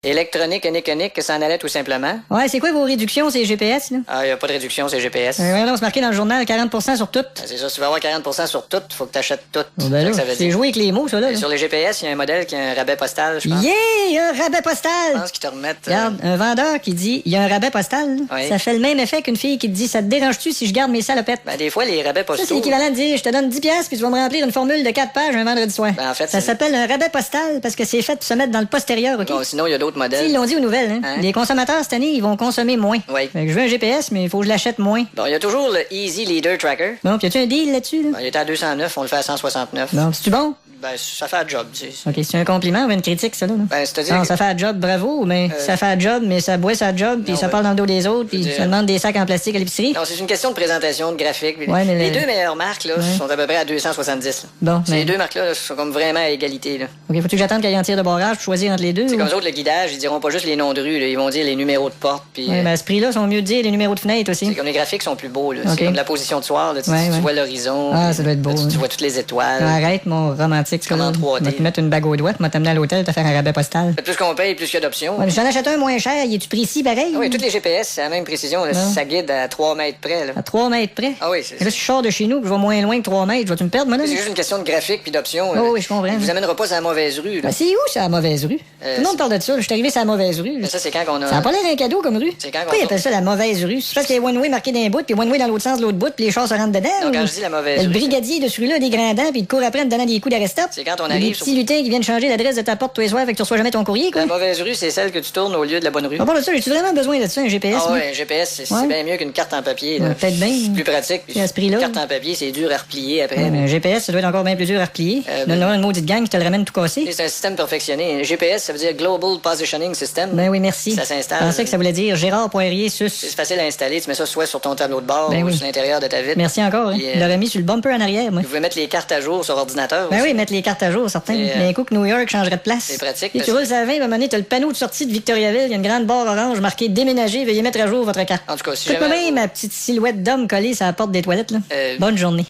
Électronique, électronique, que ça en allait tout simplement. Ouais, c'est quoi vos réductions, ces GPS, là? Ah, y a pas de réduction, c'est GPS. Ouais, là, on se marquait dans le journal 40% sur tout. C'est ça, si tu veux avoir 40% sur tout, faut que t'achètes tout. Oh, ben là, ça veut c'est dire. jouer avec les mots, ça, là. Et sur les GPS, il y a un modèle qui a un rabais postal, je pense. Yeah! Un rabais Je postal! pense qu'ils te remettent. Regarde, un vendeur qui dit il y a un rabais postal, là. Oui. Ça fait le même effet qu'une fille qui te dit ça te dérange-tu si je garde mes salopettes? Ben, des fois, les rabais Ça, postaux. c'est l'équivalent de dire je te donne 10$ puis tu vas me remplir une formule de 4 pages un vendredi soir. Ben, en fait, ça c'est- s'appelle un rabais postal parce que c'est fait pour se mettre dans le postérieur, OK? Bon, sinon, il y a d'autres Tu sais, modèles. ils l'ont dit aux nouvelles, hein? Hein? Les consommateurs, cette année, ils vont consommer moins. Oui. Fait que je veux un GPS, mais il faut que je l'achète moins. Bon, il y a toujours le Easy Leader Tracker. Bon, puis y a-tu un deal là-dessus, là? Ben, il était à 209, on le fait à 169. Bon, c'est-tu bon? Ben, ça fait un job, tu sais. OK, c'est un compliment ou une critique, ça, là? Non? Ben, c'est-à-dire. Non, que- ça fait un job, bravo, mais ça fait un job, mais ça boit sa job, puis Non, ça ben, parle dans le dos des autres, puis dire- ça demande des sacs en plastique à l'épicerie. Non, c'est une question de présentation, de graphique. Ouais, mais les le- deux meilleures marques, là, sont à peu près à 270. Là. Bon, Ces mais... deux marques-là là, sont comme vraiment à égalité, là. OK, faut-tu que j'attende qu'il y ait un tir de barrage pour choisir entre les deux? C'est ou- comme les autres, le guidage, ils diront pas juste les noms de rue, là, ils vont dire les numéros de porte, puis... Ouais, ben à ce prix-là, sont mieux de dire les numéros de fenêtre aussi. c'est comme les graphiques sont plus beaux, là. Ok. C'est comme la position de soir, là. Tu, Ouais, tu ouais. vois l'horizon. Ah, puis ça doit être beau, là, tu hein. vois toutes les étoiles. Arrête, mon romantique. comme en 3D. Je vais te mettre une bague au doigt, tu vas t'amener à l'hôtel, te faire un rabais postal. Plus qu'on paye, plus qu'il y a d'options. Ouais, mais j'en achète un moins cher, il est-tu précis pareil? Ah oui, toutes les GPS, c'est la même précision, là. Non. Ça guide à 3 mètres près, là. À 3 mètres près. Ah oui, c'est Et là, si je sors de chez nous, que je vais moins loin que 3 mètres, je vais-tu me perdre, moi, là? c'est juste une question de graphique puis d'options. Oh, oui, je comprends. Il vous amènera pas sur la mauvaise rue, là. Ben, c'est où, ça, la mauvaise rue? Tout le monde parle de ça, là. Je suis arrivé sur la mauvaise rue. Mais ça, c'est quand qu'on a... Ça a pas l'air d'un cadeau comme rue. C'est quand Pourquoi qu'on ils appellent ça la mauvaise rue? C'est parce qu'il y a one-way marqué d'un bout, puis one-way dans l'autre sens de l'autre bout, puis les chars se rentrent dedans? Non, quand ou- je dis la mauvaise Le rue, brigadier de celui-là a des grands dents, puis il te court après en te donnant des coups d'arrest-stop. c'est quand on Des arrive petits lutins qui viennent changer l'adresse de ta porte tous les soirs, fait que tu reçois jamais ton courrier, quoi. La mauvaise rue, c'est celle que tu tournes au lieu de la bonne rue. À part de ça, j'ai-tu vraiment besoin de ça, un GPS? Ah moi? ouais, un GPS, c'est Ouais. bien mieux qu'une carte en papier. là. Ouais, peut-être bien. C'est plus pratique. puis À ce prix-là. Une carte en papier, c'est dur à replier après. Un GPS, ça doit être encore bien plus dur à replier. Donne-leur une maudite gang qui te le ramène tout cassé. C'est un système perfectionné. Un GPS, ça veut dire Global Positioning System. Ben oui, merci. Ça s'installe. Je pensais que ça voulait dire Gérard Poirier C'est sus. facile à installer. Tu mets ça soit sur ton tableau de bord Ben ou oui. sur l'intérieur de ta vitre. Merci encore, hein. Puis, Il l'aurait mis sur le bumper en arrière, moi. Vous pouvez mettre les cartes à jour sur ordinateur. Ben aussi. oui, mettre les cartes à jour, certains. Et, Mais un coup que New York changerait de place. c'est pratique, Et parce tu roules à 20, à un moment donné, t'as le panneau de sortie de Victoriaville, il y a une grande barre orange marquée Déménager, veuillez mettre à jour votre carte. En tout cas, si Écoute-moi jamais... bien ma petite silhouette d'homme collée sur la porte des toilettes, là. Euh, Bonne journée.